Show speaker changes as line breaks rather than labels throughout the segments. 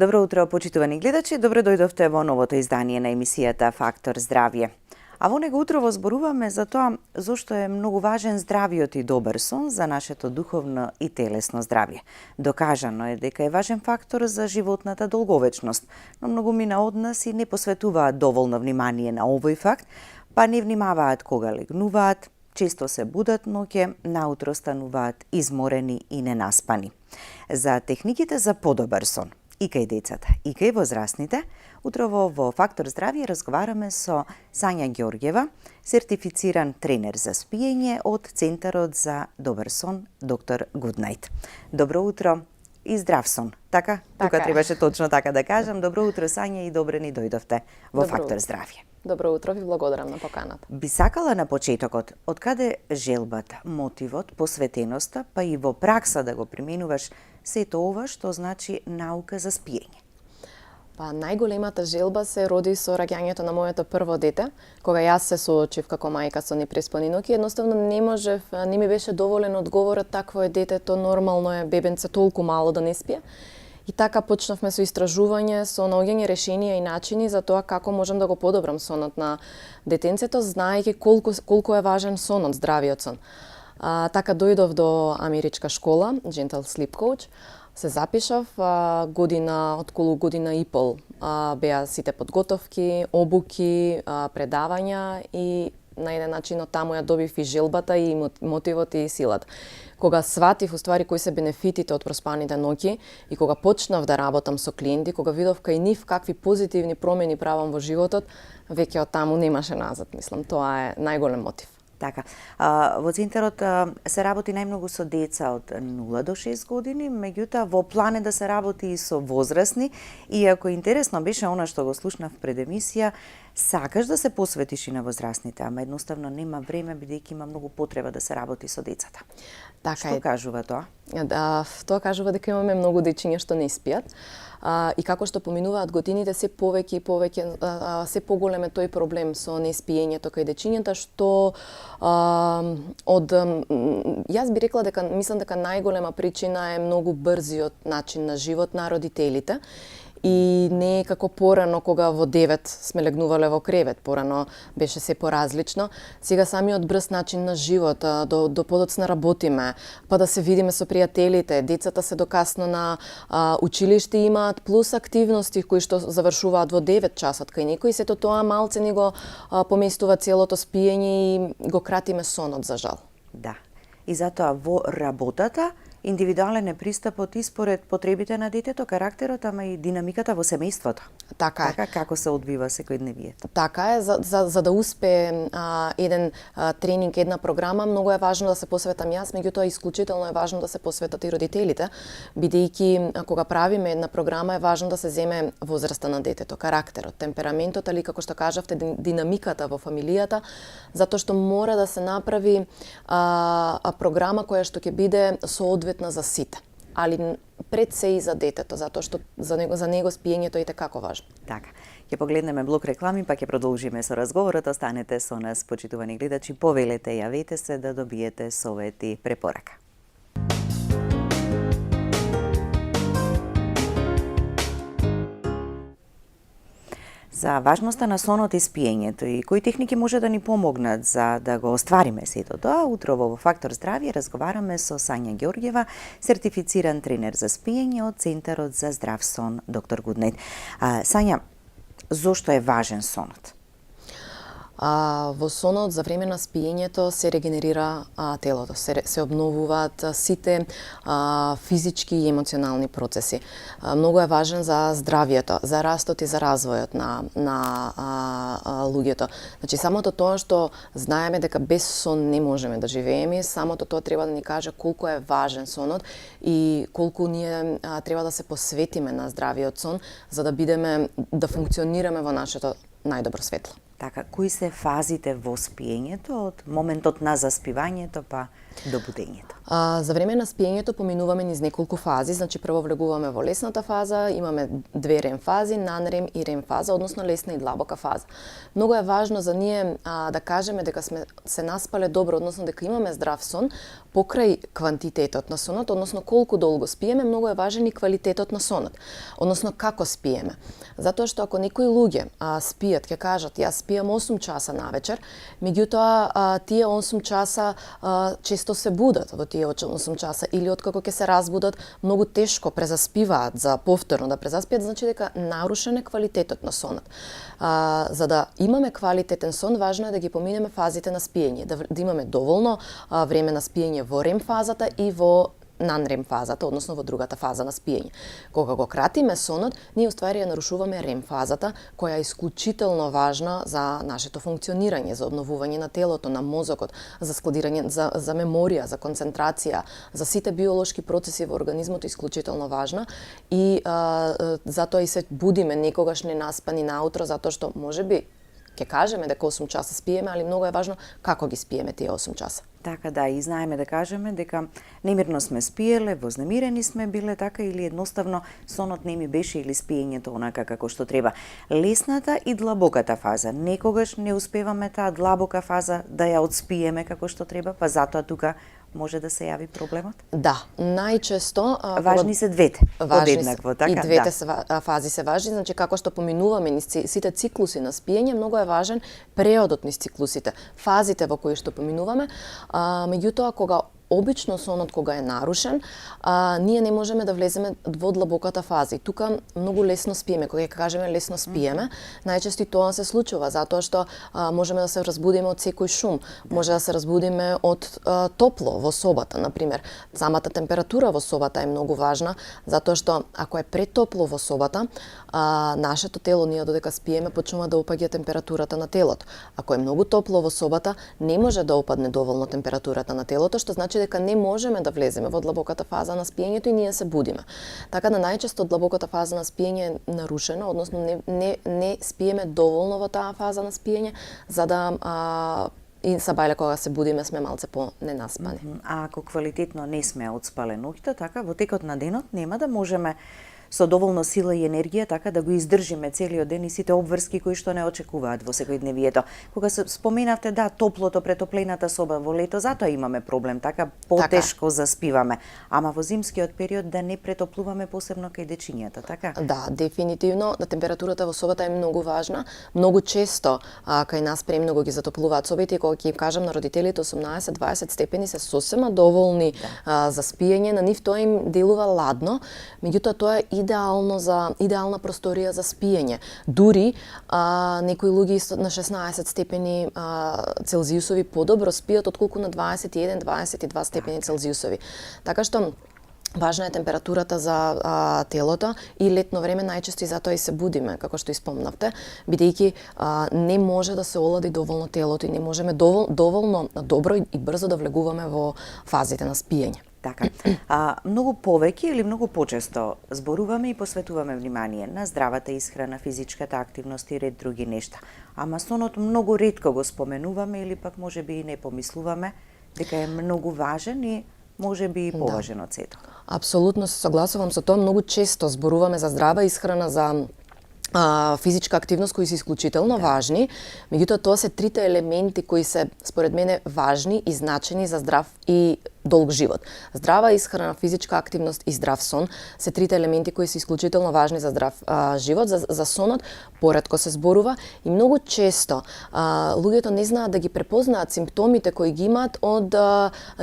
Добро утро, почитувани гледачи. Добро дојдовте во новото издание на емисијата Фактор здравје. А во него утрово зборуваме за тоа зошто е многу важен здравиот и добар сон за нашето духовно и телесно здравје. Докажано е дека е важен фактор за животната долговечност, но многумина од нас и не посветуваат доволно внимание на овој факт, па не внимаваат кога легнуваат, често се будат ноќе, наутро стануваат изморени и ненаспани. За техниките за подобар сон и кај децата, и кај возрастните, утрово во Фактор здравје разговараме со Сања Ѓорѓева, сертифициран тренер за спиење од Центарот за добар сон Доктор Гуднајт. Добро утро и здрав сон. Така? Тука требаше точно така да кажам. Добро утро, Сања, и добре ни дојдовте во Фактор здравје.
Добро утро, ви благодарам на поканата.
Би сакала на почетокот, од каде желбата, мотивот, посветеноста, па и во пракса да го применуваш сето ова што значи наука за спиење?
Па најголемата желба се роди со раѓањето на моето прво дете, кога јас се соочив како мајка со непреспани ноќи, едноставно не ми беше доволен одговорот такво е детето, нормално е бебенце толку мало да не спие. И така почнавме со истражување, со наоѓање решенија и начини за тоа како можам да го подобрам сонот на детенцето, знаејќи колку е важен сонот, здравиот сон. Така дојдов до америчка школа, Gentle Sleep Coach, се запишав, околу година и пол беа сите подготовки, обуки, предавања и на еден начин од таму ја добив и желбата и мотивот и силата. Кога сватив уствари кои се бенефитите од проспаните ноќи и кога почнав да работам со клиенти, кога видов кај нив какви позитивни промени правам во животот, веќе од таму немаше назад, мислам, тоа е најголем мотив.
Така. Во Центарот се работи најмногу со деца од 0 до 6 години, меѓутоа во план е да се работи и со возрастни, и ако интересно беше она што го слушнав пред емисија, сакаш да се посветиш и на возрастните, ама едноставно нема време бидејќи има многу потреба да се работи со децата.
Така
што кажува тоа?
Тоа кажува дека имаме многу дечиња што не спијат. И како што поминуваат годините, се повеќе и повеќе, се поголем е тој проблем со неспиењето кај дечињата, што јас би рекла дека мислам дека најголема причина е многу брзиот начин на живот на родителите. И не е како порано кога во 9 сме легнувале во кревет, порано беше се поразлично. Сега самиот брз начин на живот, до подоцна работиме, па да се видиме со пријателите, децата се докасно на училиште имаат плюс активности кои што завршуваат во 9 часот кај некои, сето тоа малце ни го поместува целото спиење и го кратиме сонот, за жал.
Да. И затоа во работата индивидуален е пристапот и според потребите на детето, карактерот, ама и динамиката во семејството.
Така е.
Така како се одвива секојдневието.
Така е, за да успее еден тренинг, една програма, многу е важно да се посветам јас, меѓутоа исклучително е важно да се посветат и родителите, бидејќи кога правиме една програма е важно да се земе возраста на детето, карактерот, темпераментот, али како што кажавте, динамиката во фамилијата, затоа што мора да се направи програма која што ќе биде соодветна за сите, али пред се и за детето, затоа што за него спиењето е како важно.
Така. Ќе погледнеме блок реклами, па ќе продолжиме со разговорот. Останете со нас, почитувани гледачи, повелете, јавете се да добиете совети, препорака. За важноста на сонот и спиењето и кои техники може да ни помогнат за да го оствариме сето тоа, утрово во Фактор здравје разговараме со Сања Ѓорѓева, сертифициран тренер за спиење од Центарот за здрав сон Доктор Гуднајт. Сања, зошто е важен сонот?
Во сонот за време на спиењето се регенерира телото, се обновуваат сите физички и емоционални процеси. Многу е важен за здравието, за растот и за развојот на луѓето. Значи, самото тоа што знаеме дека без сон не можеме да живееме, самото тоа треба да ни каже колку е важен сонот и колку ние треба да се посветиме на здравиот сон, за да функционираме во нашето најдобро светло.
Така, кои се фазите во спиењето од моментот на заспивањето па до будењето?
За време на спиењето поминуваме низ неколку фази, значи прво влегуваме во лесната фаза, имаме две рем фази, нанрем и рем фаза, односно лесна и длабока фаза. Многу е важно за ние да кажеме дека сме се наспале добро, односно дека имаме здрав сон, покрај квантитетот на сонот, односно колку долго спиеме, многу е важен и квалитетот на сонот, односно како спиеме. Затоа што ако некои луѓе спијат, ќе кажат јас спијам 8 часа навечер, меѓутоа тие 8 часа често се будат во тие 8 часа или откако ќе се разбудат многу тешко презаспиваат за повторно да презаспиат, значи дека нарушен е квалитетот на сонот. За да имаме квалитетен сон, важно е да ги поминеме фазите на спиење, да имаме доволно време на спиење во рем фазата и во нанрем фазата, односно во другата фаза на спиење. Кога го кратиме сонот, ние уствари ја нарушуваме рем фазата, која е исклучително важна за нашето функционирање, за обновување на телото, на мозокот, за складирање, за меморија, за концентрација, за сите биолошки процеси во организмот е исклучително важна и затоа и се будиме некогаш ненаспани наутро, затоа што можеби ќе кажеме дека 8 часа спиеме, али многу е важно како ги спиеме тие 8 часа.
Така да, и знаеме да кажеме дека немирно сме спиеле, вознемирени сме биле така или едноставно сонот не ми беше или спиењето онака како што треба. Лесната и длабоката фаза. Некогаш не успеваме таа длабока фаза да ја одспиеме како што треба, па затоа тука може да се јави проблемот?
Да, најчесто
важни се двете, подеднакво, така?
И двете фази се важни, значи како што поминуваме низ сите циклуси на спиење, многу е важен преодот низ циклусите, фазите во кои што поминуваме, меѓутоа кога обично сонот кога е нарушен, ние не можеме да влеземе во длабоката фаза. И тука многу лесно спиеме. Кога ќе кажеме лесно спиеме, најчесто тоа се случува затоа што можеме да се разбудиме од секој шум, може да се разбудиме од топло во собата, на пример. Самата температура во собата е многу важна, затоа што ако е претопло во собата, нашето тело, ние додека спиеме, почнува да опаѓа температурата на телото. Ако е многу топло во собата, не може да опадне доволно температурата на телото, што значи дека не можеме да влеземе во длабоката фаза на спиењето и ние се будиме. Така да најчесто длабоката фаза на спиење е нарушена, односно не спиеме доволно во таа фаза на спиење, за да и сабајле кога се будиме сме малце по ненаспани.
А ако квалитетно не сме одспале ноќта, така во текот на денот нема да можеме со доволно сила и енергија така да го издржиме целиот ден и сите обврски кои што не очекуваат во секојдневието. Кога се споменавте да топлото, претоплената соба во лето, затоа имаме проблем, така потешко заспиваме. Ама во зимскиот период да не претоплуваме посебно кај дечињата, така?
Да, дефинитивно, температурата во собата е многу важна. Многу често кај нас премногу ги затоплуваат собите и кога ќе им кажам на родителите 18-20 степени се сосема доволни за спиење, на нив тоа им делува ладно, меѓутоа тоа е идеална просторија за спиење. Дури некои луѓе на 16 степени Целзиусови подобро спијат отколку на 21-22 степени Целзиусови. Така што важна е температурата за телото и летно време најчесто и затоа и се будиме, како што испомнавте, бидејќи не може да се олади доволно телото и не можеме доволно добро и брзо да влегуваме во фазите на спиење.
Така. Многу повеќе или многу почесто зборуваме и посветуваме внимание на здравата исхрана, физичката активност и ред други нешта. Ама сонот многу ретко го споменуваме или пак можеби и не помислуваме дека е многу важен и можеби и поважен од сето.
Апсолутно се согласувам со тоа. Многу често зборуваме за здрава исхрана, за физичка активност кои се исклучително важни, меѓутоа тоа се трите елементи кои се според мене важни и значени за здрав и долг живот. Здрава исхрана, физичка активност и здрав сон се трите елементи кои се исклучително важни за здрав живот. За сонот поретко се зборува и многу често луѓето не знаат да ги препознаат симптомите кои ги имаат од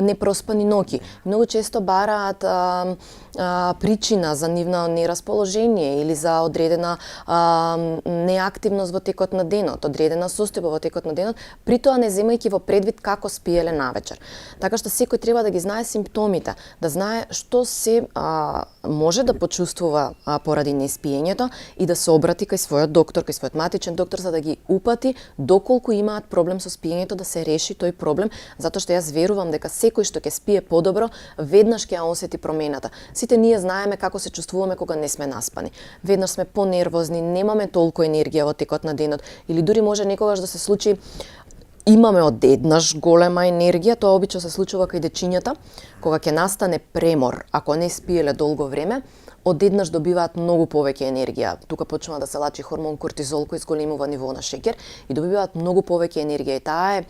непроспани ноќи. Многу често бараат причина за нивно нерасположение или за одредена неактивност во текот на денот, одредена состојба во текот на денот, при тоа не земајќи во предвид како спиеле навечер. Така што секој треба да да ги знае симптомите, да знае што се може да почувствува поради неспиењето и да се обрати кај својот доктор, кај својот матичен доктор, за да ги упати доколку имаат проблем со спиењето, да се реши тој проблем, затоа што јас верувам дека секој што ќе спие подобро, веднаш ќе ја осети промената. Сите ние знаеме како се чувствуваме кога не сме наспани. Веднаш сме понервозни, немаме толку енергија во текот на денот, или дури може некогаш да се случи имаме одеднаш голема енергија, тоа обично се случува кај дечињата, кога ќе настане премор, ако не спиеле долго време, одеднаш добиваат многу повеќе енергија. Тука почнува да се лачи хормон кортизол кој зголемува ниво на шеќер и добиваат многу повеќе енергија. И таа е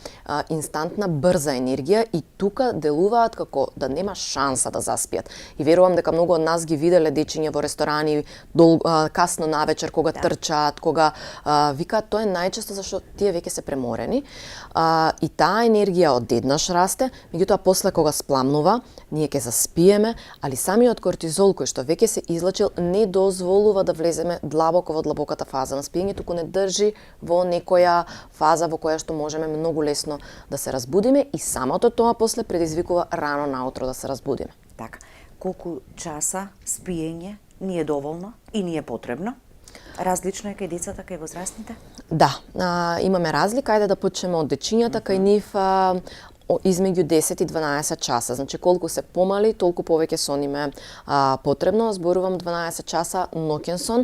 инстантна, брза енергија и тука делуваат како да нема шанса да заспиат. И верувам дека многу од нас ги виделе дечиња во ресторани касно навечер кога трчаат, кога викаат, тоа е најчесто зашто тие веќе се преморени. И таа енергија одеднаш расте, меѓутоа после кога спламнува, ние ќе заспиеме, али самиот кортизол кој што веќе се излачил не дозволува да влеземе длабоко во длабоката фаза на спиење, туку не држи во некоја фаза во која што можеме многу лесно да се разбудиме и самото тоа после предизвикува рано наутро да се разбудиме.
Така, колку часа спиење ни е доволно и ни е потребно? Различно е кај децата, кај возрастните?
Да, имаме разлика. Ајде да почнеме од дечињата, кај нив измеѓу 10 и 12 часа. Значи, колку се помали, толку повеќе сон им е потребно. Зборувам 12 часа ноќен сон,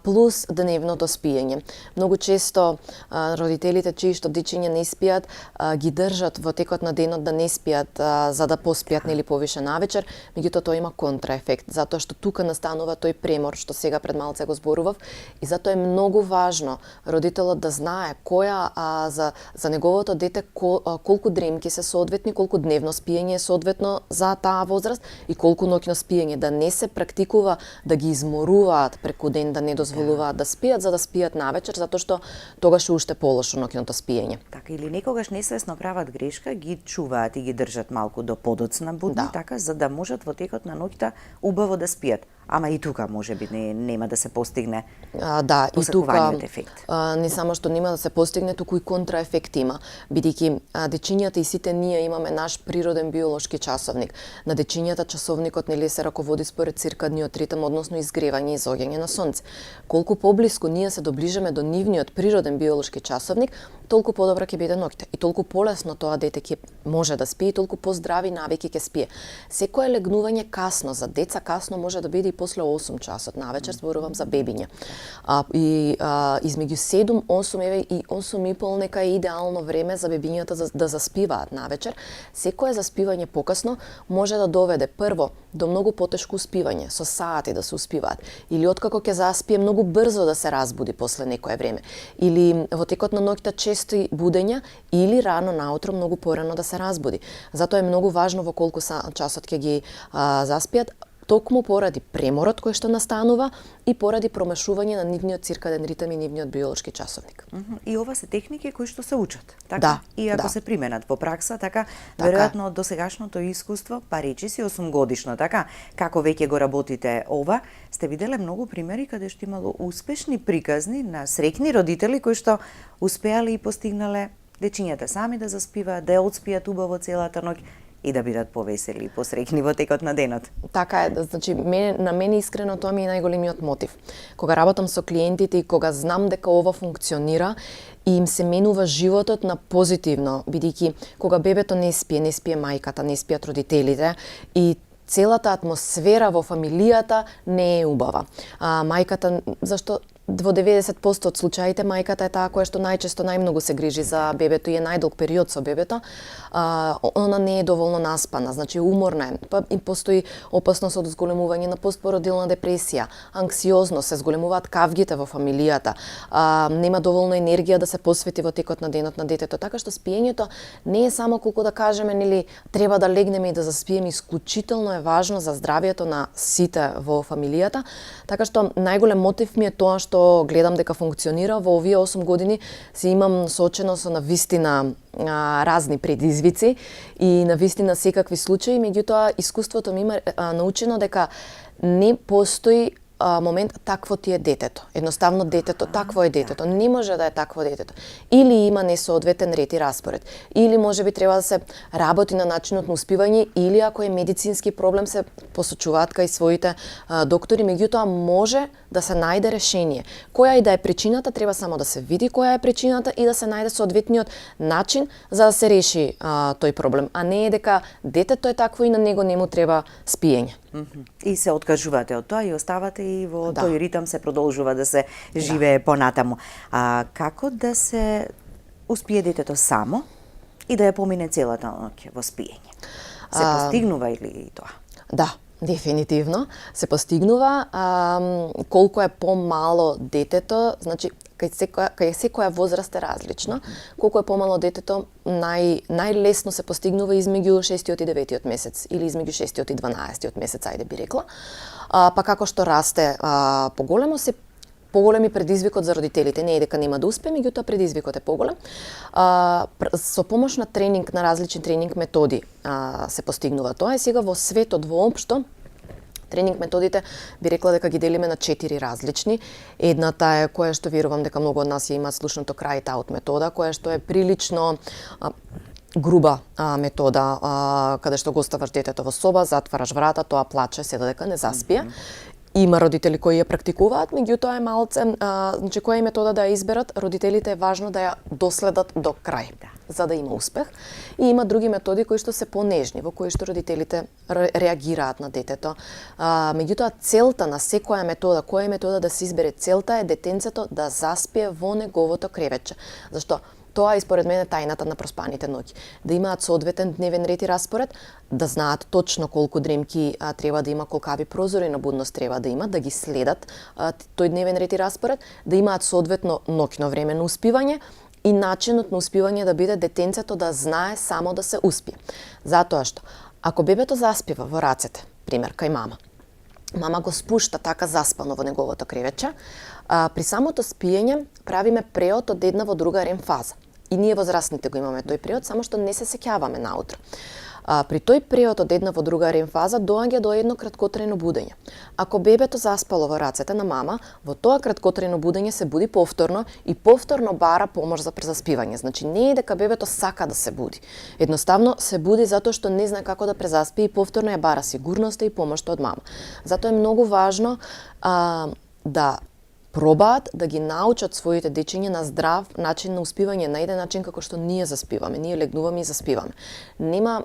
плюс дневното спиење. Многу често родителите чии што дечиња не спијат, ги држат во текот на денот да не спијат за да поспијат нели повише навечер, меѓутоа тоа има контраефект, затоа што тука настанува тој премор што сега пред малце го зборував и затоа е многу важно родителот да знае која за неговото дете колку дремки се соодветни, колку дневно спиење е соодветно за таа возраст и колку ноќно спиење, да не се практикува да ги изморуваат преку ден, да не дозволуваат да спијат за да спијат навечер, затоа што тогаш е уште полошо ноќното спиење.
Така, или некогаш несвесно прават грешка, ги чуваат и ги држат малку до подоцна будни, така, за да можат во текот на ноќта убаво да спијат. Ама и тука можеби нема да се постигне
да, и тука
ефект.
Не само што нема да се постигне, туку и контраефект има, бидејќи дечињата и сите ние имаме наш природен биолошки часовник. На дечињата часовникот нели се раководи според циркадниот ритм, односно изгревање и изоѓање на сонце. Колку поблиску ние се доближиме до нивниот природен биолошки часовник, толку подобра ќе биде ноќта и толку полесно тоа дете ќе може да спие и толку поздрави навики ќе спие. Секое легнување касно за деца касно може да биде и после 8 часот навечер, зборувам за бебиња. Измеѓу 7, 8 еве и 8 и пол нека е идеално време за бебињата да заспиваат навечер. Секое заспивање покасно може да доведе прво до многу потешко успивање, со сати да се успиваат, или откако ќе заспие многу брзо да се разбуди после некое време, или во текот на ноќта чести будења, или рано наутро многу порано да се разбуди. Затоа е многу важно во колку часот ќе ги заспиат, токму поради преморот кој што настанува и поради промешување на нивниот циркаден ритм и нивниот биолошки часовник.
И ова се техники кои што се учат, така?
Да,
и ако се применат во пракса, така, веројатно од досегашното искуство, па речи си 8 годишно, така, како веќе го работите ова, сте виделе многу примери каде што имало успешни приказни на среќни родители кои што успеале и постигнале дечињата сами да заспиваат, да ја одспијат убаво целата ноќ и да бидат повесели и посреќни во текот на денот.
Така е, значи на мене искрено тоа ми е најголемиот мотив. Кога работам со клиентите и кога знам дека ова функционира и им се менува животот на позитивно, бидејќи кога бебето не спие мајката, не спијат родителите и целата атмосфера во фамилијата не е убава. Мајката, зашто во 90% од случаите мајката е таа која што најчесто најмногу се грижи за бебето и е најдолг период со бебето, она не е доволно наспана, значи уморна е, па и постои опасност од зголемување на постпородилна депресија, анксиозност, се зголемуваат кавгите во фамилијата, нема доволно енергија да се посвети во текот на денот на детето, така што спиењето не е само колку да кажеме нели треба да легнеме и да заспиеме, исклучително е важно за здравието на сите во фамилијата, така што најголем мотив ми е тоа што гледам дека функционира во овие 8 години, се имам соочено со навистина разни предизвици и навистина секакви случаи, меѓутоа искуството ми има научено дека не постои момент такво ти е детето. Едноставно детето, такво е детето. Не може да е такво детето. Или има несоодветен ред и распоред. Или може би треба да се работи на начинот на успивање, или ако е медицински проблем се посочуваат кај своите доктори, меѓутоа може да се најде решение. Која и да е причината, треба само да се види која е причината и да се најде соодветниот начин за да се реши тој проблем, а не е дека детето е такво и на него не му треба спиење.
И се откажувате од тоа и оставате и во
Да.
тој ритам се продолжува да се живее понатаму. А како да се успие детето само и да ја помине целата ноќ во спиење? Се постигнува или тоа?
Да, дефинитивно се постигнува. Колку е помало детето, значи кај секоја возраст е различна. Колку е помало детето, најлесно се постигнува измеѓу 6 и 9 месец или измеѓу 6 и 12 месец, ајде би рекла. Па како што расте поголемо, се поголеми предизвикот за родителите. Не е дека нема да успе, меѓутоа предизвикот е поголем. Со помош на тренинг, на различни тренинг методи се постигнува тоа. И сега во светот воопшто тренинг методите би рекла дека ги делиме на 4 различни. Едната е која што верувам дека многу од нас ја имаат слушното крайт аут метода, која што е прилично груба метода, каде што го оставаш детето во соба, затвараш врата, тоа плаче се додека не заспие. Има родители кои ја практикуваат, меѓутоа е малце, значи која е метода да ја изберат, родителите е важно да ја доследат до крај, за да има успех. И има други методи кои што се понежни, во кои што родителите реагираат на детето. Меѓутоа целта на секоја метода, која е метода да се избере, целта е детенцето да заспие во неговото кревече. Зашто? Тоа е според мене тајната на проспаните ноќи. Да имаат соодветен дневен ред и распоред, да знаат точно колку дремки треба да има, колкави прозори на будност треба да има, да ги следат тој дневен ред и распоред, да имаат соодветно ноќно време на успивање и начинот на успивање да биде детенцето да знае само да се успие. Затоа што ако бебето заспива во рацете, пример кај мама го спушта така заспано во неговото кревече, при самото спиење правиме преод од една во друга рем фаза. И ние возрастните го имаме тој преод, само што не се сеќаваме наутро. При тој преод од една во друга рем фаза доаѓа до едно краткотрајно будење. Ако бебето заспало во рацете на мама, во тоа краткотрајно будење се буди повторно и повторно бара помош за презаспивање. Значи не е дека бебето сака да се буди. Едноставно се буди затоа што не знае како да презаспи и повторно ја бара сигурноста и помошта од мама. Затоа е многу важно да пробаат да ги научат своите дечиња на здрав начин на успивање, на еден начин како што ние заспиваме, ние легнуваме и заспиваме. Нема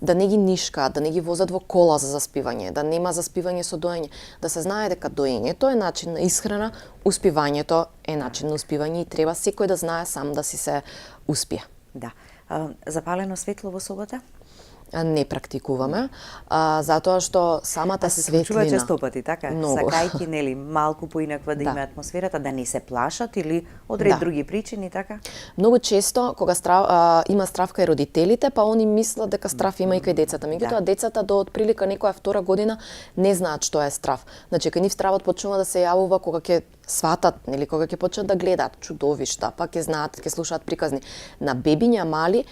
да не ги нишкаат, да не ги возат во кола за заспивање, да нема заспивање со доење, да се знае дека доењето е начин на исхрана, успивањето е начин на успивање и треба секој да знае сам да си се успие.
Да. Запалено светло во собата?
Не практикуваме, затоа што самата
се
светлина...
случува честопати, така?
Многу.
Сакајки, нели, малку поинаква да има атмосферата, да не се плашат или од ред други причини, така?
Многу често, кога има страв кај родителите, па они мислат дека страв има и кај децата. Меѓутоа, децата до отприлика некоја втора година не знаат што е страв. Значи, кај нив стравот почнува да се јавува кога ќе сватат, нели, кога ќе почнат да гледаат чудовишта, па ќе знаат, ќе слушаат приказни. На бебиња мали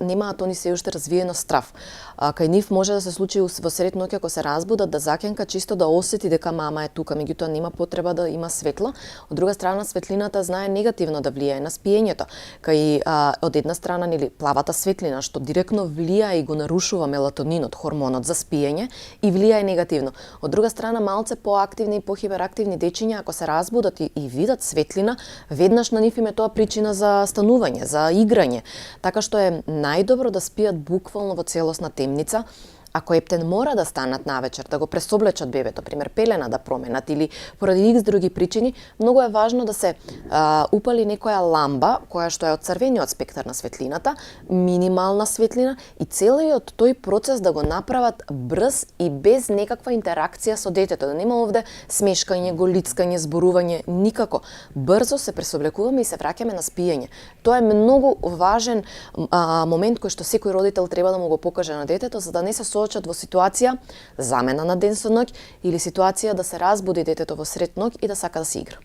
немаат они се уште развиено страв. Кај нив може да се случи во сред ноќ ако се разбудат да закенка чисто да осети дека мама е тука, меѓутоа нема потреба да има светло. Од друга страна светлината знае негативно да влијае на спиењето. Кај од една страна нели плавата светлина што директно влијае и го нарушува мелатонинот, хормонот за спиење и влијае негативно. Од друга страна малце поактивни и похиперактивни дечиња ако се разбудат и видат светлина, веднаш на нив им е тоа причина за станување, за играње. Така што е најдобро да спијат буквално во целосна темница. Ако ептен мора да станат навечер, да го пресоблечат бебето, пример пелена да променат или поради X други причини, многу е важно да се упали некоја ламба, која што е од црвениот спектар на светлината, минимална светлина и целиот тој процес да го направат брз и без некаква интеракција со детето, да нема овде смешкање, голицкање, зборување, никако. Брзо се пресоблекуваме и се враќаме на спиење. Тоа е многу важен момент кој што секој родител треба да му го покаже на детето, за да не се соочат во ситуација замена на ден со ноќ или ситуација да се разбуди детето во сред ноќ и да сака да се игра.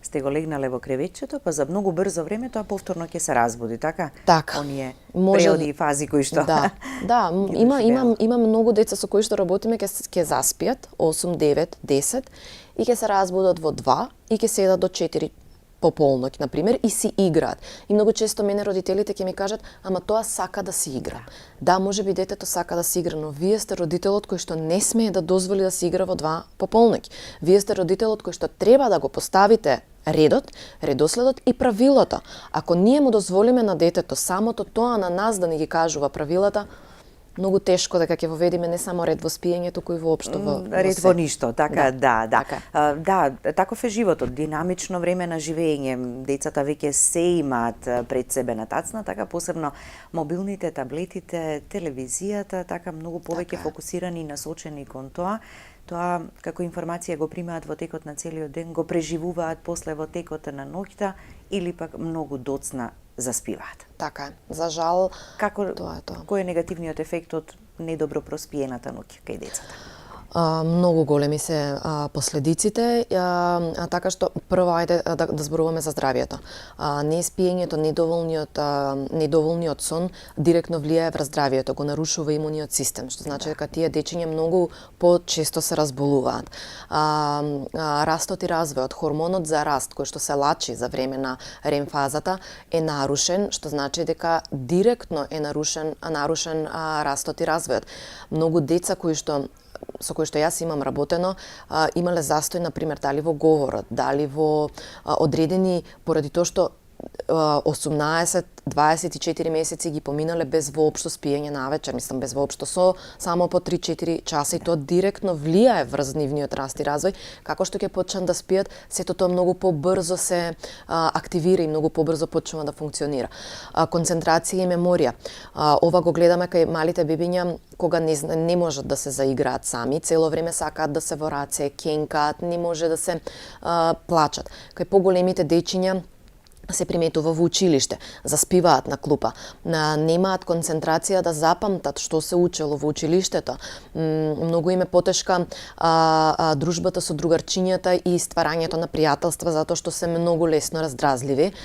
Сте го легнале во креветчето, па за многу брзо време тоа повторно ќе се разбуди, така?
Така.
Оние
Може-
преоди и фази кои што
Да, да,
ги
има
доживеа.
има многу деца со кои што работиме ќе заспијат 8, 9, 10 и ќе се разбудат во 2 и ќе седат до 4 по полноќ, на пример, и си играат. И многу често мене родителите ќе ми кажат, ама тоа сака да си игра. Да, може би детето сака да си игра, но вие сте родителот кој што не смее да дозволи да си игра во 2 по полноќ. Вие сте родителот кој што треба да го поставите редот, редоследот и правилото. Ако ние му дозволиме на детето самото тоа на нас да ни ги кажува правилата, многу тешко дека ќе воведиме не само ред во спиење, туку и воопшто во
ред во ништо, така, да.
така.
Да, таков е животот, динамично време на живење. Децата веќе се имаат пред себе на тацна, така посебно мобилните, таблетите, телевизијата, така многу повеќе
Така е.
фокусирани и насочени кон тоа. Тоа како информација го примаат во текот на целиот ден, го преживуваат после во текот на ноќта или пак многу доцна заспиваат.
Така е. За жал,
Како
тоа е тоа.
кој е негативниот ефект од недобро проспиената ноќ кај децата?
Многу големи се последиците, така што прво ајде да зборуваме за здравието. Неспиењето, недоволниот сон директно влијае врз здравието, го нарушува имуниот систем, што значи дека тие дечиња многу почесто се разболуваат. Растот и развојот, хормонот за раст кој што се лачи за време на рем фазата е нарушен, што значи дека директно е нарушен растот и развојот. Многу деца со кои што јас имам работено, имале застој, например, дали во говорот, дали во одредени, поради тоа што 18-24 месеци ги поминале без воопшто спиење навечер, мислам без воопшто само по 3-4 часа и тоа директно влијае врз нивниот раст и развој, како што ќе почнат да спијат, сето тоа многу побрзо се активира и многу побрзо почнува да функционира. Концентрација и меморија. Ова го гледаме кај малите бебиња кога не можат да се заиграат сами, цело време сакаат да се во раце, кенкаат, не може да се плачат. Кај поголемите дечиња се приметува во училиште, заспиваат на клупа, немаат концентрација да запамтат што се учело во училиштето. Многу им е потешка дружбата со другарчињата и стварањето на пријателства затоа што се многу лесно раздразливи,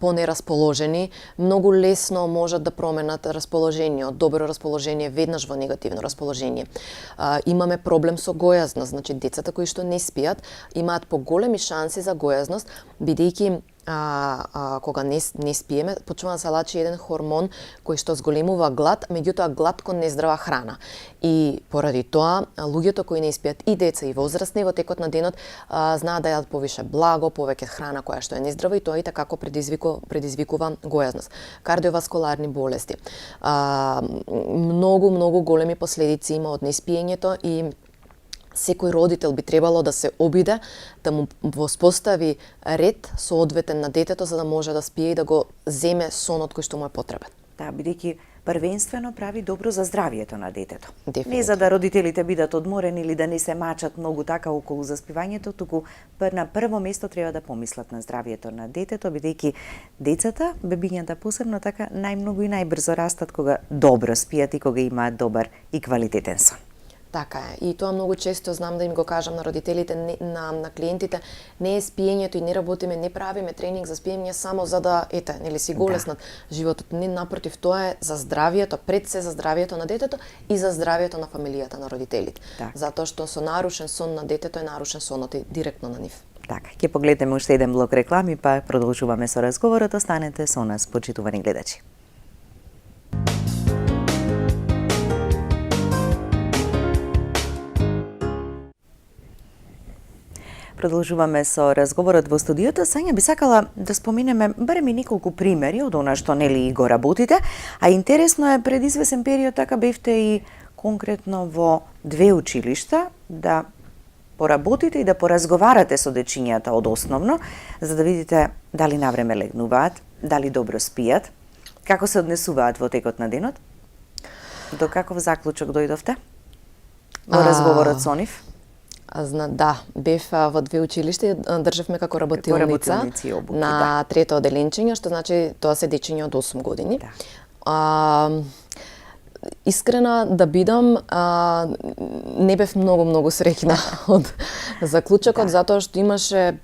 понерасположени, многу лесно можат да променат расположение од добро расположение веднаш во негативно расположение. Имаме проблем со гојазност, значи децата кои што не спијат имаат поголеми шанси за гојазност, бидејќи кога не спиеме, почнува да се лачи еден хормон кој што зголемува глад, меѓутоа глад кон нездрава храна. И поради тоа, луѓето кои не спијат, и деца и возрастни, во текот на денот знаат да јадат повише благо, повеќе храна која што е нездрава и тоа и така предизвикува гојазност. Кардиоваскуларни болести. Многу големи последици има од неспиењето и секој родител би требало да се обиде да му воспостави ред соодветен на детето за да може да спие и да го земе сонот кој што му е потребен.
Да, бидејќи првенствено прави добро за здравието на детето.
Дефинитивно.
Не за да родителите бидат одморени или да не се мачат многу така околу заспивањето, туку на прво место треба да помислат на здравието на детето, бидејќи децата, бебињата посебно така, најмногу и најбрзо растат кога добро спијат и кога имаат добар и квалитетен сон.
Така е. И тоа многу често знам да им го кажам на родителите, на клиентите, не е спиењето и не работиме, не правиме тренинг за спиење само за да, нели си го олеснат животот. Не, напротив, тоа е за здравието, пред се за здравието на детето и за здравието на фамилијата на родителите.
Так.
Затоа што со нарушен сон на детето е нарушен сонот и директно на нив.
Така, ќе погледнеме уште еден блок реклами, па продолжуваме со разговорот. Останете со нас, почитувани гледачи. Продолжуваме со разговорот во студиото. Сања би сакала да споменеме барем и неколку примери од она што нели го работите, а интересно е пред извесен период така бевте и конкретно во 2 училишта да поработите и да поразговарате со дечињата од основно, за да видите дали навреме легнуваат, дали добро спијат, како се однесуваат во текот на денот. До каков заклучок дојдовте во разговорот со нив?
Да, бев во 2 училишта и државме како работилница
работилници обуки,
на трето оделенчиња, што значи тоа се дечиња од 8 години.
Да.
Искрена да бидам, не бев многу среќна од заклучокот, затоа што имаше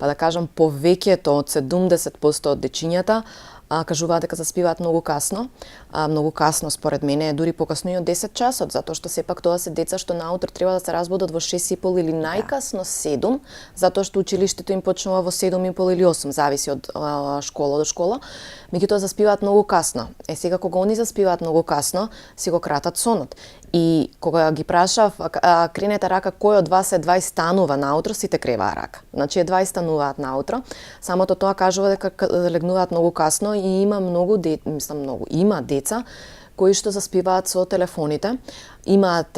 па да кажам повеќето од 70% од дечињата кажуваат дека заспиваат многу касно. Многу касно според мене е дури покасно и од 10 часот, затоа што сепак тоа се деца што наутро треба да се разбудат во 6:30 или најкасно 7, затоа што училиштето им почнува во 7:30 или 8, зависи од школа до школа. Меѓутоа заспиваат многу касно. Сега кога они заспиваат многу касно, си го кратат сонот. И кога ги прашав, кренете рака кој од вас едва и станува наутро, сите креваа рака. Значи едва и стануваат наутро. Самото тоа кажува дека легнуваат многу касно и има има деца кои што заспиваат со телефоните, имаат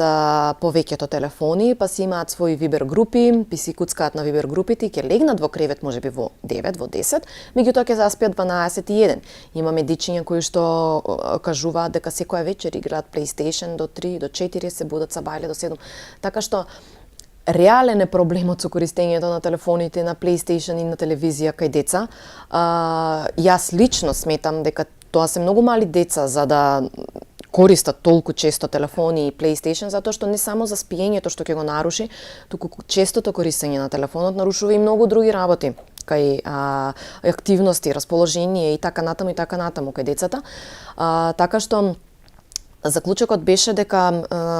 повеќето телефони, па си имаат своји вибер групи, пи си куцкаат на вибер групите и ќе легнат во кревет можеби во 9, во 10, меѓутоа ќе заспиат 12 и 1. Имаме дечиња кои што кажуваат дека секоја вечер играат PlayStation до 3, до 4, се будат са бајле до 7. Така што реален е проблемот со користењето на телефоните, на PlayStation и на телевизија кај деца. Јас лично сметам дека тоа се многу мали деца за да користат толку често телефони и PlayStation, затоа што не само за спиењето што ќе го наруши, туку честото користење на телефонот нарушува и многу други работи, кај активности, расположение и така натаму кај децата. Така што заклучокот беше дека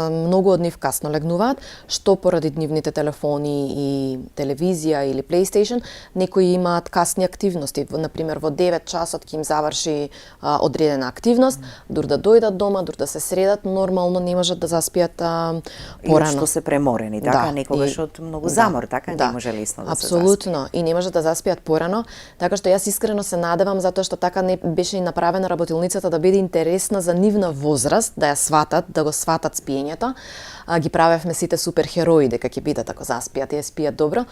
многу од нив касно легнуваат, што поради нивните телефони и телевизија или PlayStation, некои имаат касни активности, например во 9 часот ќе им заврши одредена активност, дур да дојдат дома, дур да се средат, нормално не можат да заспијат порано.
И што се преморени, така, некогаш од многу замор, така, не може лесно да се заспи.
Апсолутно, и не можат да заспијат порано, така што јас искрено се надевам, затоа што така не беше и направена работилницата да биде интересна за нивна возраст, да ја сватат, да го сватат спиењето. Ги правевме сите суперхерои дека ќе бидат ако заспијат и ја спијат добро.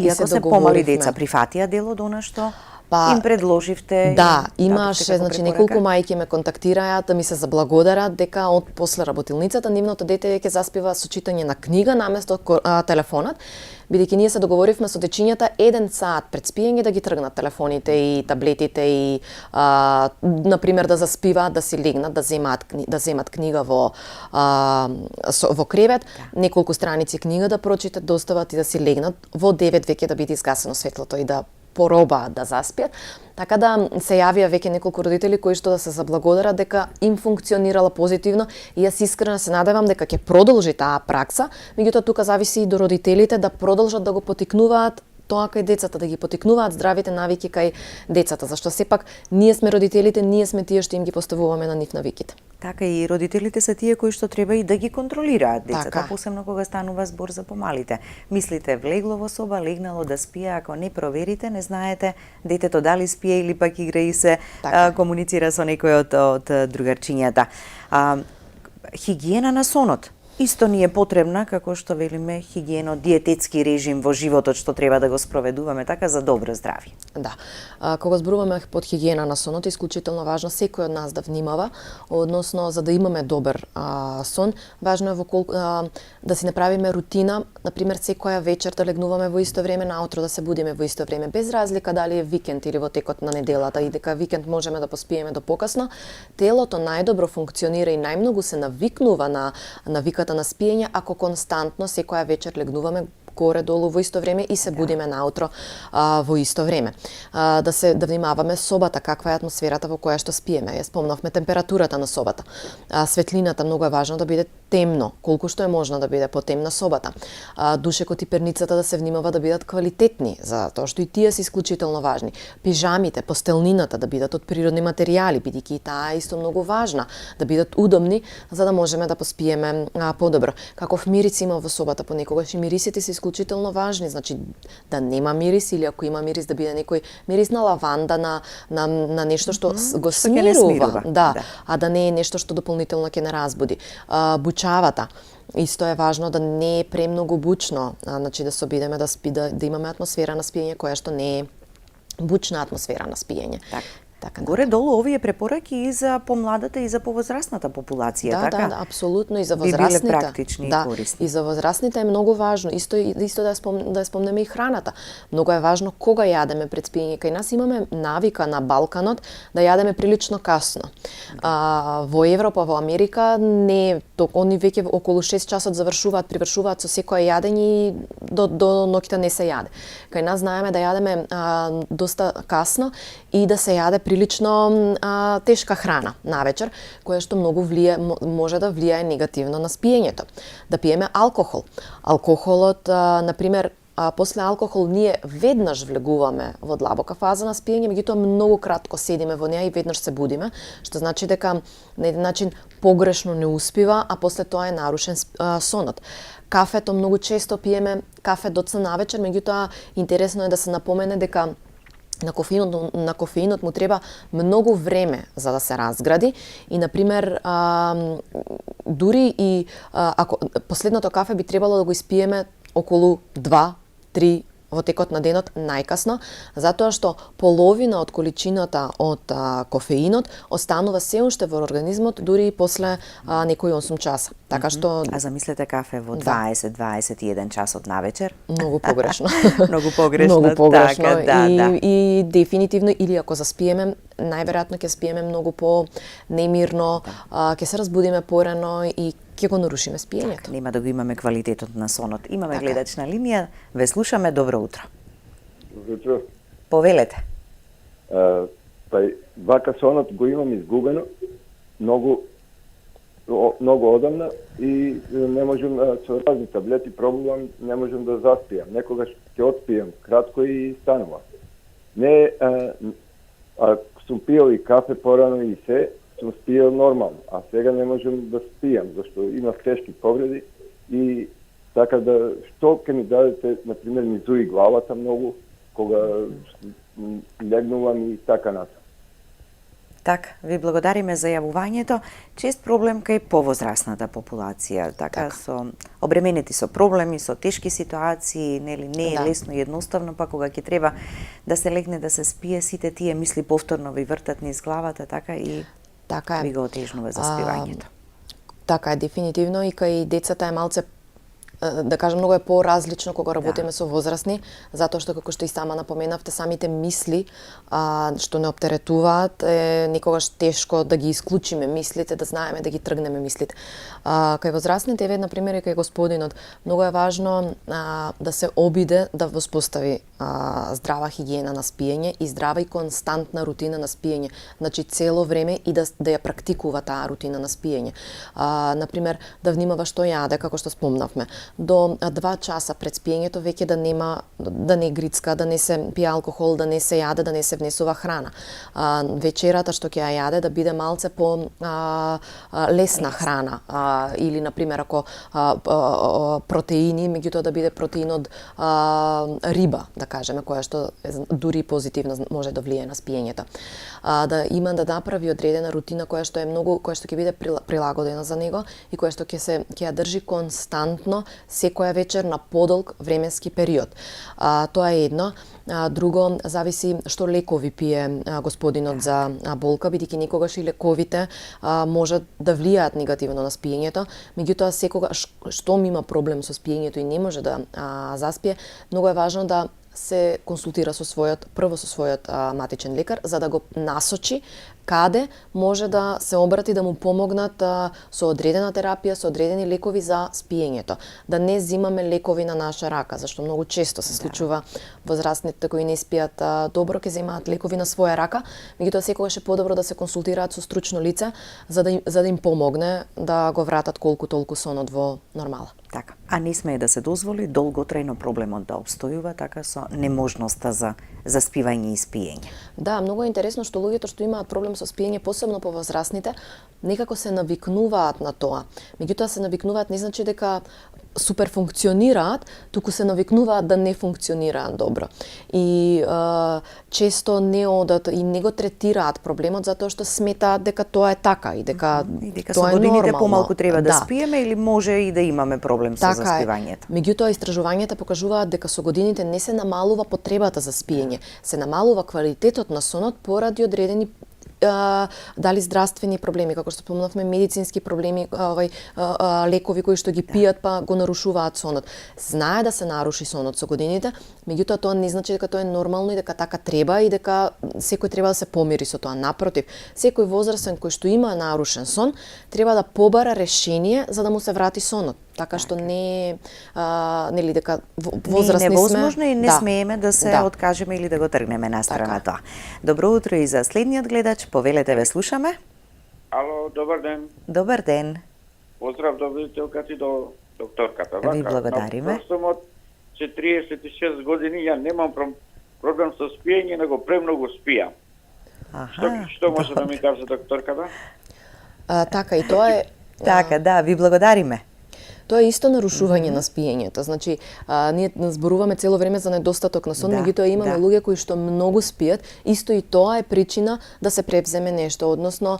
И ако се помали деца прифатија дел од она што им предложивте?
Да, имаше, значи неколку мајки ме контактираат да ми се заблагодарат дека од после работилницата нивното дете ќе заспива со читање на книга наместо телефонот, бидејќи ние се договоривме со дечињата 1 сат пред спиење да ги тргнат телефоните и таблетите и например да заспиваат, да си легнат, да земат книга во кревет, неколку страници книга да прочитат, да остават и да си легнат, во 9 веќе да биде изгасено светлото и да поробаат да заспиат. Така да се јавија веќе неколку родители кои што да се заблагодарат дека им функционирала позитивно и јас искрено се надевам дека ќе продолжи таа пракса, меѓутоа тука зависи и до родителите да продолжат да го поттикнуваат тоа кај децата, да ги поттикнуваат здравите навики кај децата, зашто сепак ние сме родителите, ние сме тие што им ги поставуваме на нив навиките.
Така и родителите се тие кои што треба и да ги контролираат децата,
така,
посебно кога станува збор за помалите. Мислите, влегло во соба, легнало да спие, ако не проверите, не знаете детето дали спие или пак игра и се комуницира со некој од другарчињата. Хигиена на сонот исто ни е потребна, како што велиме, хигиено-диететски режим во животот што треба да го спроведуваме така за добро здравје.
Да. Кога зборуваме под хигиена на сонот, е исклучително важно секој од нас да внимава, односно за да имаме добар сон, важно е да си направиме рутина, например секоја вечер да легнуваме во исто време, наутро да се будиме во исто време, без разлика дали е викенд или во текот на неделата и дека викенд можеме да поспиеме до покасно. Телото најдобро функционира и најмногу се навикнува на навиката на спиење ако константно секоја вечер легнуваме горе-долу во исто време и се будиме наутро во исто време. Да внимаваме собата, каква е атмосферата во која што спиеме. Ја спомнавме температурата на собата. Светлината многу е важно да биде темно, колку што е можно да биде потемна собата. Душекот и перницата да се внимава да бидат квалитетни, затоа што и тие се исклучително важни. Пижамите, постелнината да бидат од природни материјали, бидејќи и таа е исто многу важна, да бидат удобни за да можеме да поспиеме подобро. Каков мирис има во собата понекогаш и мирисите се исклучително важни, значи да нема мирис или ако има мирис да биде некој мирис на лаванда, на нешто што го смирува, а да не е нешто што дополнително ќе не разбуди. Бучавата исто е важно да не е премногу бучно, значи да се обидеме да имаме атмосфера на спиење која што не е бучна атмосфера на спиење. Така,
Горе-долу овие препораки и за помладата и за повозрасната популација,
Да,
така?
да, апсолутно и за
Би биле
возрастните.
практични и
Да,
корисни.
и за возрастните е многу важно. Исто да спомнеме и храната. Многу е важно кога јадеме пред спиење. Кај нас имаме навика на Балканот да јадеме прилично касно. Во Европа, во Америка не е они веќе околу 6 часот привршуваат со секое јадење и до ноќта не се јаде. Кај нас знаеме да јадеме доста касно и да се јаде прилично тешка храна навечер, која што многу може да влијае негативно на спиењето. Да пиеме алкохол. Алкохолот, например, после алкохол ние веднаш влегуваме во длабока фаза на спиење, меѓутоа многу кратко седиме во неа и веднаш се будиме, што значи дека на еден начин погрешно не успива, а после тоа е нарушен сонот. Кафето многу често пиеме кафе доцна навечер, меѓутоа интересно е да се напомене дека на кофеинот му треба многу време за да се разгради и, например, дури и ако последното кафе би требало да го испиеме околу 2-3 во текот на денот најкасно, затоа што половина од количината од кофеинот останува се уште во организмот дури и после некои 8 часа. Така што
А замислете кафе во 20-21 часот навечер?
многу погрешно.
Многу погрешно.
Многу погрешно
така, да.
И дефинитивно или ако заспиеме, најверојатно ќе спиеме многу по немирно, ќе се разбудиме порано и ќе го нарушиме спиењето.
Нема да го имаме квалитетот на сонот. Имаме
Така.
гледач на линија, ве слушаме, добро утро.
Добро утро.
Повелете.
Вака сонот го имам изгубено многу одамна и не можам со разни таблети пробувам, не можам да заспијам. Некогаш ќе отспијам кратко и станува. Не сум пиел и кафе порано и се, сум спиел нормално, а сега не можам да спијам, зашто имав тешки повреди и така да, што ќе ми дадете, например, ми зуи главата многу, кога легнувам и така натаму.
Така, ви благодариме за јавувањето. Чест проблем кај повозрасната популација, така со обременети со проблеми, со тешки ситуации, нели не е лесно и едноставно, па кога ќе треба да се легне да се спие, сите тие мисли повторно ви вртат низ главата, така и
Така е.
ви го отежнува заспивањето.
Така е, дефинитивно и кај децата е малце да кажам, многу е поразлично кога работиме со возрастни, затоа што, како што и сама напоменавте, самите мисли што не оптеретуваат, е некогаш тешко да ги исклучиме мислите, да знаеме да ги тргнеме мислите. Кај возрастните, еве, например, и кај господинот, многу е важно да се обиде да воспостави здрава хигиена на спиење и здрава и константна рутина на спиење. Значи, цело време и да ја практикува таа рутина на спиење. Например, да внимава што јаде, како што спомнавме. До 2 часа пред спиењето веќе да не грицка, да не се пие алкохол, да не се јаде, да не се внесува храна. Вечерата што ќе ја јаде да биде малце по лесна храна или, например, ако протеини, меѓутоа да биде протеин од риба, да кажеме, која што дури позитивно може да влијае на спиењето. Да има да направи одредена рутина која што ќе биде прилагодена за него и која што ќе ја држи константно секоја вечер на подолг временски период. Тоа е едно. Друго, зависи што лекови пие господинот за болка, бидејќи некогаш и лековите можат да влијаат негативно на спиењето, меѓутоа секогаш штом има проблем со спиењето и не може да заспие, многу е важно да се консултира со својот матичен лекар за да го насочи каде може да се обрати да му помогнат со одредена терапија, со одредени лекови за спиењето. Да не земаме лекови на наша рака, зашто многу често се случува возрастните кои не спијат добро, ќе земаат лекови на своја рака, меѓутоа секогаш е подобро да се консултираат со стручно лице за да им помогне да го вратат колку толку сонот во нормала.
Така. А не смее да се дозволи долготрајно проблемот да обстојува, така со неможноста за спивање и спиење.
Да, многу е интересно што луѓето што имаат проблем со спиење, посебно повозрастните, некако се навикнуваат на тоа. Меѓутоа се навикнуваат не значи дека супер функционираат, туку се навикнуваат да не функционираат добро. И често не одат и не го третираат проблемот затоа што сметаат дека тоа е така и дека
со
тоа е
годините
нормално.
помалку треба да спиеме или може и да имаме проблем со заспивањето.
Меѓутоа истражувањата покажуваат дека со годините не се намалува потребата за спиење, се намалува квалитетот на сонот поради одредени дали здравствени проблеми, како што спомнавме, медицински проблеми, лекови кои што ги пијат па го нарушуваат сонот. Знае да се наруши сонот со годините, меѓутоа тоа не значи дека тоа е нормално и дека така треба и дека секој треба да се помири со тоа. Напротив, секој возрастен кој што има нарушен сон, треба да побара решение за да му се врати сонот. Така што не нели дека возрастни сме.
Невозможно и не смееме да се откажеме или да го тргнеме настрана тоа. Добро утро и за следниот гледач. Повелете, ве слушаме.
Ало, добар ден.
Добар ден.
Поздрав до водителката и до докторката.
Ви благодариме.
На сумот, че 36 години ја немам проблем со спиење, него премногу спијам. Што може да ми каже докторката?
Така и тоа е.
Така, да, ви благодариме.
Тоа е исто нарушување на спиењето. Значи, ние зборуваме цело време за недостаток на сон, меѓутоа имаме луѓе кои што многу спијат, исто и тоа е причина да се превземе нешто, односно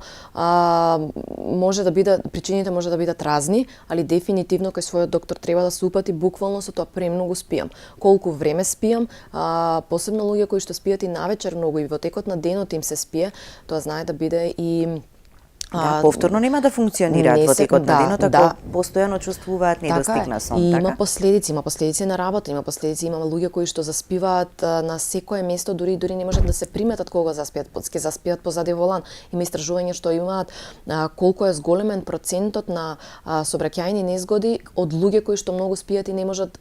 може да биде причините може да бидат разни, али дефинитивно кај својот доктор треба да се упати буквално со тоа премногу спијам. Колку време спијам, посебно луѓе кои што спијат и навечер многу и во текот на денот им се спие, тоа знае да биде и
повторно нема да функционираат во текот на денот, ако постојано чувствуваат недостиг на сон.
И има последици на работа, имаме луѓе кои што заспиваат на секое место, дури не можат да се приметат кога заспијат, ќе заспијат позади волан. Има истражување што имаат колку е зголемен процентот на сообраќајни незгоди од луѓе кои што многу спијат и не можат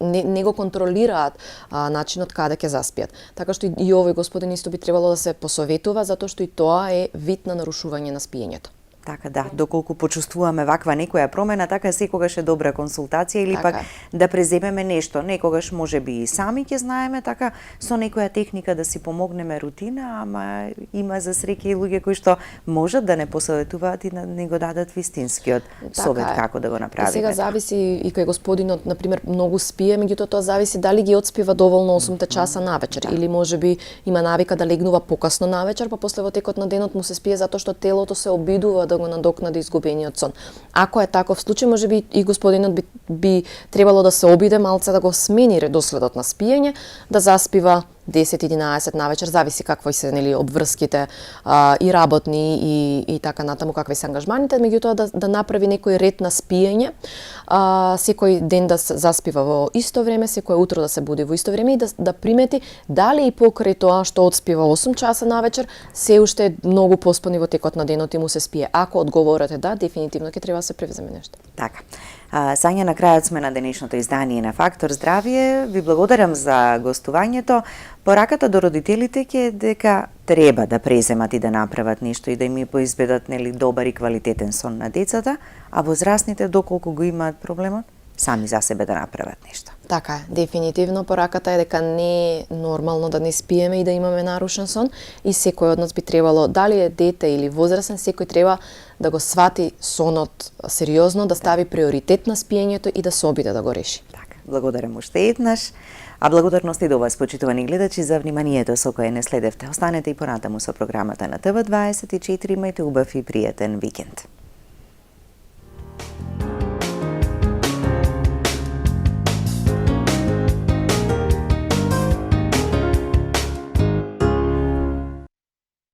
не го контролираат начинот каде ќе заспијат. Така што и овој господин исто би требало да се посоветува, затоа што и тоа е вид на нарушување на спиењето.
Така да, доколку почувствуваме ваква некоја промена, така секогаш е добра консултација или пак да преземеме нешто. Некогаш може би и сами ќе знаеме, така со некоја техника да си помогнеме рутина, ама има за среќа и луѓе кои што можат да не посоветуваат и да не го дадат вистинскиот совет како да го направиме.
Сега зависи и кај господинот, например, многу спие, меѓутоа тоа зависи дали ги отспива доволно 8 часа навечер или можеби има навика да легнува покасно навечер, па после во текот на денот му се спие затоа што телото се обидува да го надокнади изгубениот сон. Ако е таков случај, можеби и господинот би требало да се обиде малце да го смени редоследот на спиење, да заспива 10-11 навечер, зависи какви се обврските и работни и така натаму какви се ангажманите, меѓутоа да направи некој ред на спиење, секој ден да заспива во исто време, секој утро да се буди во исто време и да примети дали и покрај тоа што отспива 8 часа навечер, се уште е многу поспани во текот на денот и му се спие. Ако одговорот е да, дефинитивно ќе треба да се превземе нешто.
Така. Сања, на крајот сме на денешното издание на Фактор Здравје. Ви благодарам за гостувањето. Пораката до родителите ќе е дека треба да преземат и да направат нешто и да им поизбедат добар и квалитетен сон на децата, а возрастните доколку го имаат проблемот, сами за себе да направат нешто.
Така е, дефинитивно пораката е дека не е нормално да не спиеме и да имаме нарушен сон и секој од нас би требало, дали е дете или возрастен, секој треба да го свати сонот сериозно, да стави приоритет на спиењето и да се обиде да го реши.
Така, благодарам уште еднаш. А благодарност и до вас, почитувани гледачи, за вниманието со кое не следевте. Останете и понатаму со програмата на ТВ24, имајте убав и пријатен викенд.